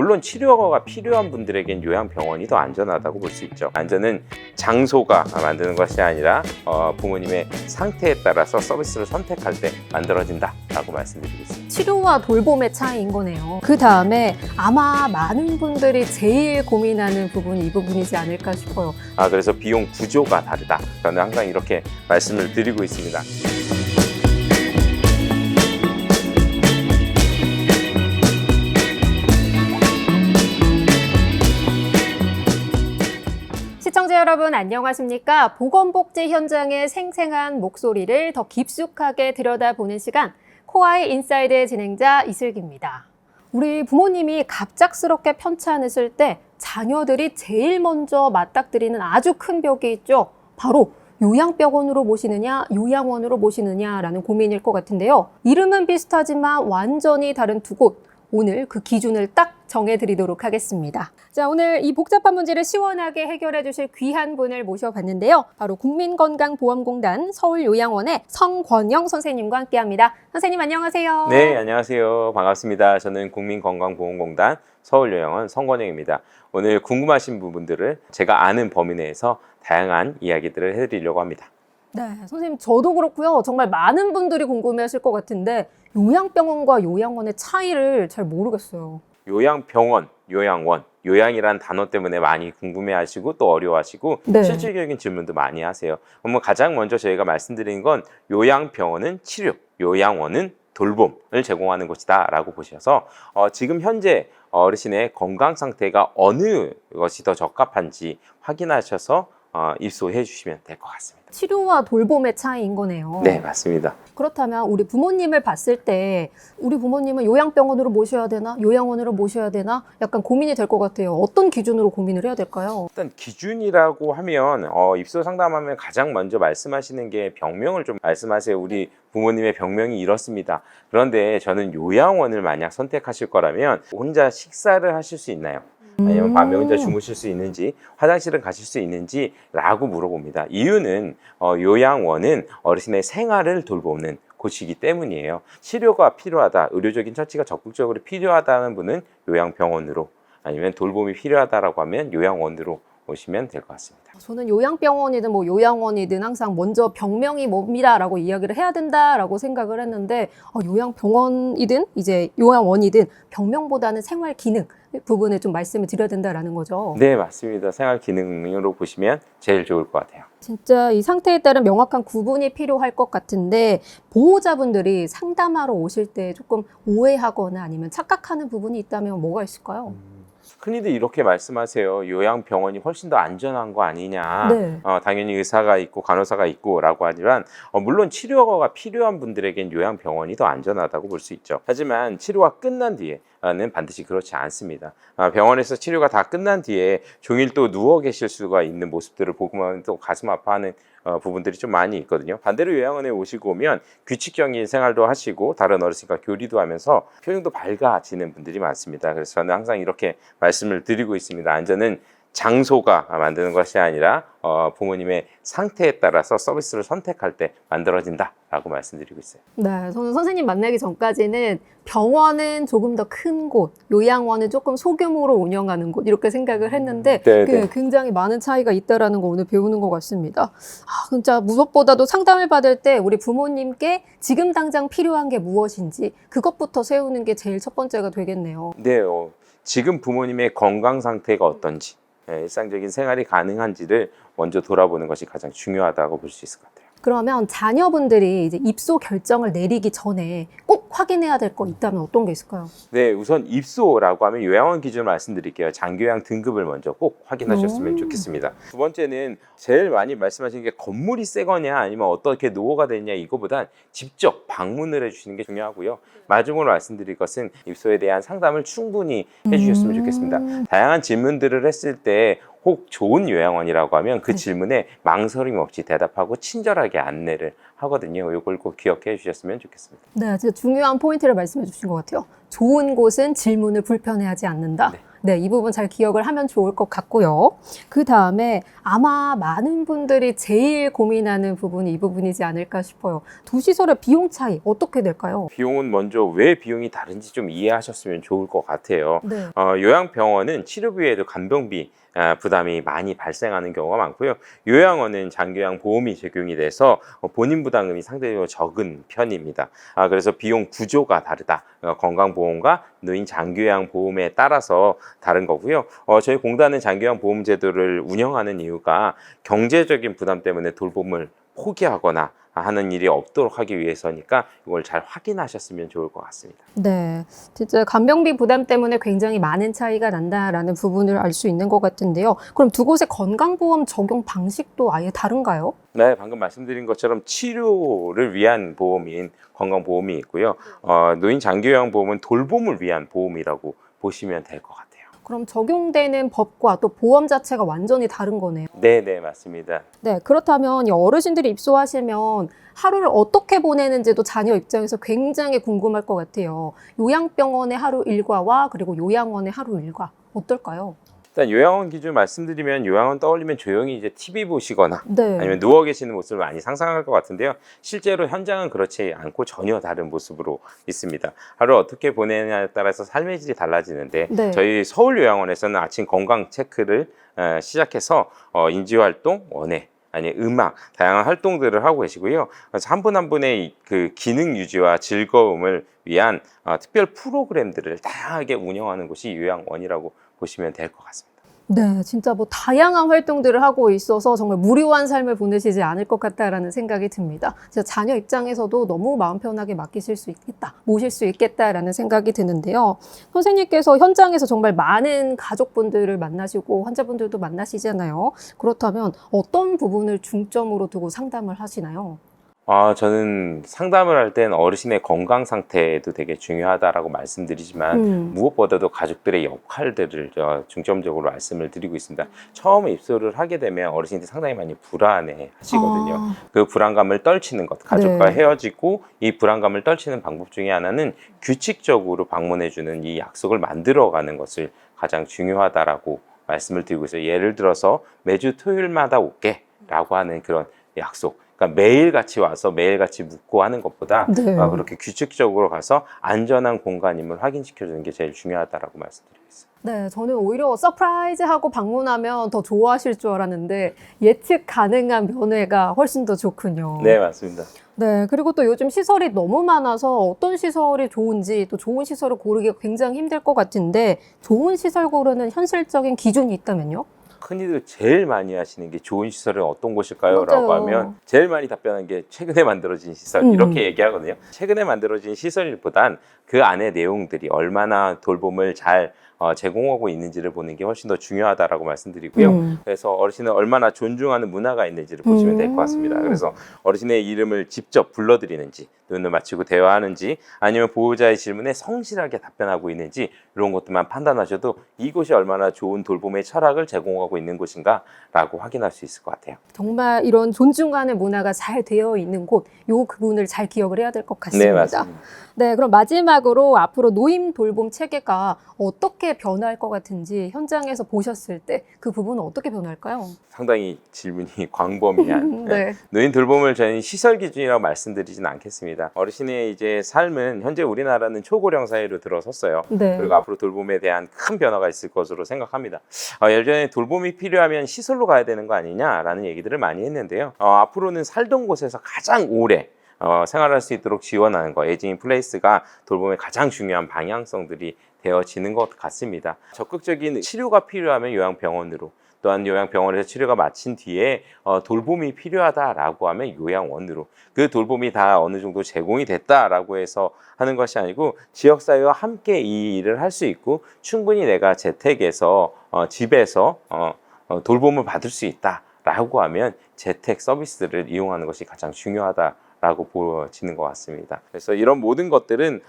물론 치료가 필요한 분들에겐 요양병원이 더 안전하다고 볼 수 있죠. 안전은 장소가 만드는 것이 아니라 부모님의 상태에 따라서 서비스를 선택할 때 만들어진다라고 말씀드리고 있습니다. 치료와 돌봄의 차이인 거네요. 그 다음에 아마 많은 분들이 제일 고민하는 부분이 이 부분이지 않을까 싶어요. 그래서 비용 구조가 다르다. 저는 항상 이렇게 말씀을 드리고 있습니다. 시청자 여러분 안녕하십니까? 보건복지 현장의 생생한 목소리를 더 깊숙하게 들여다보는 시간, 코아이 인사이드의 진행자 이슬기입니다. 우리 부모님이 갑작스럽게 편찮으실 때 자녀들이 제일 먼저 맞닥뜨리는 아주 큰 벽이 있죠. 바로 요양병원으로 모시느냐, 요양원으로 모시느냐라는 고민일 것 같은데요. 이름은 비슷하지만 완전히 다른 두 곳. 오늘 그 기준을 딱 정해드리도록 하겠습니다. 자, 오늘 이 복잡한 문제를 시원하게 해결해 주실 귀한 분을 모셔봤는데요. 바로 국민건강보험공단 서울요양원의 성권영 선생님과 함께합니다. 선생님 안녕하세요. 네, 안녕하세요. 반갑습니다. 저는 국민건강보험공단 서울요양원 성권영입니다. 오늘 궁금하신 부분들을 제가 아는 범위 내에서 다양한 이야기들을 해드리려고 합니다. 네, 선생님 저도 그렇고요. 정말 많은 분들이 궁금해하실 것 같은데 요양병원과 요양원의 차이를 잘 모르겠어요. 요양병원, 요양원, 요양이란 단어 때문에 많이 궁금해하시고 또 어려워하시고 네. 실질적인 질문도 많이 하세요. 그러면 가장 먼저 저희가 말씀드린 건 요양병원은 치료, 요양원은 돌봄을 제공하는 곳이다 라고 보셔서 지금 현재 어르신의 건강 상태가 어느 것이 더 적합한지 확인하셔서 입소해 주시면 될 것 같습니다. 치료와 돌봄의 차이인 거네요. 네, 맞습니다. 그렇다면 우리 부모님을 봤을 때 우리 부모님은 요양병원으로 모셔야 되나 요양원으로 모셔야 되나 약간 고민이 될 것 같아요. 어떤 기준으로 고민을 해야 될까요? 일단 기준이라고 하면 입소 상담하면 가장 먼저 말씀하시는 게 병명을 좀 말씀하세요. 우리 부모님의 병명이 이렇습니다. 그런데 저는 요양원을 만약 선택하실 거라면 혼자 식사를 하실 수 있나요? 아니면 밤에 혼자 주무실 수 있는지, 화장실은 가실 수 있는지 라고 물어봅니다. 이유는 요양원은 어르신의 생활을 돌보는 곳이기 때문이에요. 치료가 필요하다, 의료적인 처치가 적극적으로 필요하다는 분은 요양병원으로, 아니면 돌봄이 필요하다라고 하면 요양원으로 오시면 될 것 같습니다. 저는 요양병원이든 뭐 요양원이든 항상 먼저 병명이 뭡니다라고 이야기를 해야 된다라고 생각을 했는데 요양병원이든 이제 요양원이든 병명보다는 생활 기능 부분에 좀 말씀을 드려야 된다라는 거죠. 네, 맞습니다. 생활 기능으로 보시면 제일 좋을 것 같아요. 진짜 이 상태에 따른 명확한 구분이 필요할 것 같은데 보호자분들이 상담하러 오실 때 조금 오해하거나 아니면 착각하는 부분이 있다면 뭐가 있을까요? 흔히들 이렇게 말씀하세요. 요양병원이 훨씬 더 안전한 거 아니냐. 네. 당연히 의사가 있고 간호사가 있고 라고 하지만 물론 치료가 필요한 분들에겐 요양병원이 더 안전하다고 볼 수 있죠. 하지만 치료가 끝난 뒤에는 반드시 그렇지 않습니다. 병원에서 치료가 다 끝난 뒤에 종일 또 누워 계실 수가 있는 모습들을 보고만 또 가슴 아파하는 부분들이 좀 많이 있거든요. 반대로 요양원에 오시고 오면 규칙적인 생활도 하시고 다른 어르신과 교류도 하면서 표정도 밝아지는 분들이 많습니다. 그래서 저는 항상 이렇게 말씀을 드리고 있습니다. 안전은 장소가 만드는 것이 아니라 부모님의 상태에 따라서 서비스를 선택할 때 만들어진다라고 말씀드리고 있어요. 네, 저는 선생님 만나기 전까지는 병원은 조금 더 큰 곳, 요양원은 조금 소규모로 운영하는 곳 이렇게 생각을 했는데 굉장히 많은 차이가 있다라는 거 오늘 배우는 것 같습니다. 진짜 무엇보다도 상담을 받을 때 우리 부모님께 지금 당장 필요한 게 무엇인지 그것부터 세우는 게 제일 첫 번째가 되겠네요. 네, 지금 부모님의 건강 상태가 어떤지, 일상적인 생활이 가능한지를 먼저 돌아보는 것이 가장 중요하다고 볼 수 있을 것 같아요. 그러면 자녀분들이 이제 입소 결정을 내리기 전에 꼭 확인해야 될 거 있다면 어떤 게 있을까요? 네, 우선 입소라고 하면 요양원 기준을 말씀드릴게요. 장기요양 등급을 먼저 꼭 확인하셨으면 좋겠습니다. 두 번째는 제일 많이 말씀하시는 게 건물이 새 거냐 아니면 어떻게 노후가 됐냐 이거보단 직접 방문을 해주시는 게 중요하고요. 마지막으로 말씀드릴 것은 입소에 대한 상담을 충분히 해주셨으면 좋겠습니다. 다양한 질문들을 했을 때 혹 좋은 요양원이라고 하면 그 질문에 망설임 없이 대답하고 친절하게 안내를 하거든요. 이걸 꼭 기억해 주셨으면 좋겠습니다. 네, 진짜 중요한 포인트를 말씀해 주신 것 같아요. 좋은 곳은 질문을 불편해하지 않는다. 네. 네, 이 부분 잘 기억을 하면 좋을 것 같고요. 그 다음에 아마 많은 분들이 제일 고민하는 부분이 이 부분이지 않을까 싶어요. 두 시설의 비용 차이 어떻게 될까요? 비용은 먼저 왜 비용이 다른지 좀 이해하셨으면 좋을 것 같아요. 네. 요양병원은 치료비 외에도 간병비 부담이 많이 발생하는 경우가 많고요. 요양원은 장기요양 보험이 적용이 돼서 본인 부담금이 상대적으로 적은 편입니다. 그래서 비용 구조가 다르다. 건강보험과 노인 장기요양 보험에 따라서 다른 거고요. 저희 공단은 장기요양 보험 제도를 운영하는 이유가 경제적인 부담 때문에 돌봄을 포기하거나 하는 일이 없도록 하기 위해서니까 이걸 잘 확인하셨으면 좋을 것 같습니다. 네, 진짜 간병비 부담 때문에 굉장히 많은 차이가 난다라는 부분을 알 수 있는 것 같은데요. 그럼 두 곳의 건강보험 적용 방식도 아예 다른가요? 네, 방금 말씀드린 것처럼 치료를 위한 보험인 건강보험이 있고요. 노인 장기요양보험은 돌봄을 위한 보험이라고 보시면 될 것 같아요. 그럼 적용되는 법과 또 보험 자체가 완전히 다른 거네요. 네, 맞습니다. 네, 그렇다면 이 어르신들이 입소하시면 하루를 어떻게 보내는지도 자녀 입장에서 굉장히 궁금할 것 같아요. 요양병원의 하루 일과와 그리고 요양원의 하루 일과 어떨까요? 일단 요양원 기준 말씀드리면 요양원 떠올리면 조용히 이제 TV 보시거나 네. 아니면 누워 계시는 모습을 많이 상상할 것 같은데요. 실제로 현장은 그렇지 않고 전혀 다른 모습으로 있습니다. 하루 어떻게 보내냐에 따라서 삶의 질이 달라지는데 네. 저희 서울요양원에서는 아침 건강 체크를 시작해서 인지활동, 원예, 아니 음악, 다양한 활동들을 하고 계시고요. 그래서 한 분 한 분의 그 기능 유지와 즐거움을 위한 특별 프로그램들을 다양하게 운영하는 곳이 요양원이라고 보시면 될 것 같습니다. 네, 진짜 뭐 다양한 활동들을 하고 있어서 정말 무료한 삶을 보내시지 않을 것 같다라는 생각이 듭니다. 진짜 자녀 입장에서도 너무 마음 편하게 맡기실 수 있겠다, 모실 수 있겠다라는 생각이 드는데요. 선생님께서 현장에서 정말 많은 가족분들을 만나시고 환자분들도 만나시잖아요. 그렇다면 어떤 부분을 중점으로 두고 상담을 하시나요? 저는 상담을 할 땐 어르신의 건강 상태도 되게 중요하다라고 말씀드리지만 무엇보다도 가족들의 역할들을 중점적으로 말씀을 드리고 있습니다. 처음 입소를 하게 되면 어르신들이 상당히 많이 불안해 하시거든요. 그 불안감을 떨치는 것, 가족과 네. 헤어지고 이 불안감을 떨치는 방법 중에 하나는 규칙적으로 방문해주는 이 약속을 만들어가는 것을 가장 중요하다라고 말씀을 드리고 있어요. 예를 들어서 매주 토요일마다 올게 라고 하는 그런 약속. 그러니까 매일같이 와서 매일같이 묵고 하는 것보다 네. 그렇게 규칙적으로 가서 안전한 공간임을 확인시켜주는 게 제일 중요하다라고 말씀드리겠습니다. 네, 저는 오히려 서프라이즈하고 방문하면 더 좋아하실 줄 알았는데 예측 가능한 면회가 훨씬 더 좋군요. 네, 맞습니다. 네, 그리고 또 요즘 시설이 너무 많아서 어떤 시설이 좋은지 또 좋은 시설을 고르기가 굉장히 힘들 것 같은데 좋은 시설 고르는 현실적인 기준이 있다면요? 흔히들 제일 많이 하시는 게 좋은 시설은 어떤 곳일까요? 맞아요. 라고 하면 제일 많이 답변한 게 최근에 만들어진 시설 이렇게 얘기하거든요. 최근에 만들어진 시설보단 그 안의 내용들이 얼마나 돌봄을 잘 제공하고 있는지를 보는 게 훨씬 더 중요하다라고 말씀드리고요. 그래서 어르신을 얼마나 존중하는 문화가 있는지를 보시면 될 것 같습니다. 그래서 어르신의 이름을 직접 불러드리는지, 눈을 맞추고 대화하는지, 아니면 보호자의 질문에 성실하게 답변하고 있는지 이런 것들만 판단하셔도 이곳이 얼마나 좋은 돌봄의 철학을 제공하고 있는 곳인가라고 확인할 수 있을 것 같아요. 정말 이런 존중하는 문화가 잘 되어 있는 곳, 요 부분을 잘 기억을 해야 될 것 같습니다. 네, 맞습니다. 네, 그럼 마지막으로 앞으로 노인 돌봄 체계가 어떻게 변할 것 같은지 현장에서 보셨을 때 그 부분은 어떻게 변할까요? 상당히 질문이 광범위한. 네. 노인 돌봄을 저희는 시설 기준이라고 말씀드리진 않겠습니다. 어르신의 이제 삶은 현재 우리나라는 초고령 사회로 들어섰어요. 네. 그리고 앞으로 돌봄에 대한 큰 변화가 있을 것으로 생각합니다. 예전에 돌봄이 필요하면 시설로 가야 되는 거 아니냐라는 얘기들을 많이 했는데요. 앞으로는 살던 곳에서 가장 오래 생활할 수 있도록 지원하는 거, 에이징 인 플레이스가 돌봄의 가장 중요한 방향성들이 되어지는 것 같습니다. 적극적인 치료가 필요하면 요양병원으로, 또한 요양병원에서 치료가 마친 뒤에 돌봄이 필요하다라고 하면 요양원으로, 그 돌봄이 다 어느 정도 제공이 됐다라고 해서 하는 것이 아니고 지역사회와 함께 이 일을 할 수 있고 충분히 내가 재택에서 집에서 돌봄을 받을 수 있다라고 하면 재택 서비스를 이용하는 것이 가장 중요하다라고 보여지는 것 같습니다. 그래서 이런 모든 것들은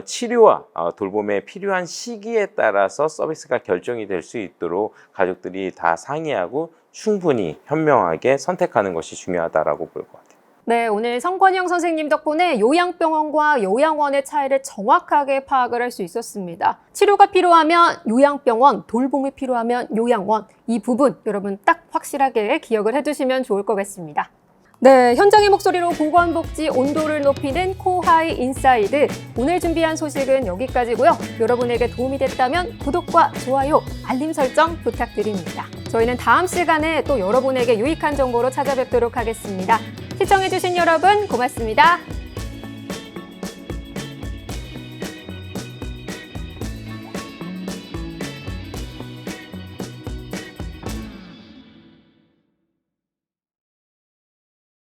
치료와 돌봄에 필요한 시기에 따라서 서비스가 결정이 될 수 있도록 가족들이 다 상의하고 충분히 현명하게 선택하는 것이 중요하다라고 볼 것 같아요. 네, 오늘 성권영 선생님 덕분에 요양병원과 요양원의 차이를 정확하게 파악을 할 수 있었습니다. 치료가 필요하면 요양병원, 돌봄이 필요하면 요양원, 이 부분 여러분 딱 확실하게 기억을 해두시면 좋을 것 같습니다. 네, 현장의 목소리로 보건복지 온도를 높이는 코하이 인사이드. 오늘 준비한 소식은 여기까지고요. 여러분에게 도움이 됐다면 구독과 좋아요, 알림 설정 부탁드립니다. 저희는 다음 시간에 또 여러분에게 유익한 정보로 찾아뵙도록 하겠습니다. 시청해주신 여러분 고맙습니다.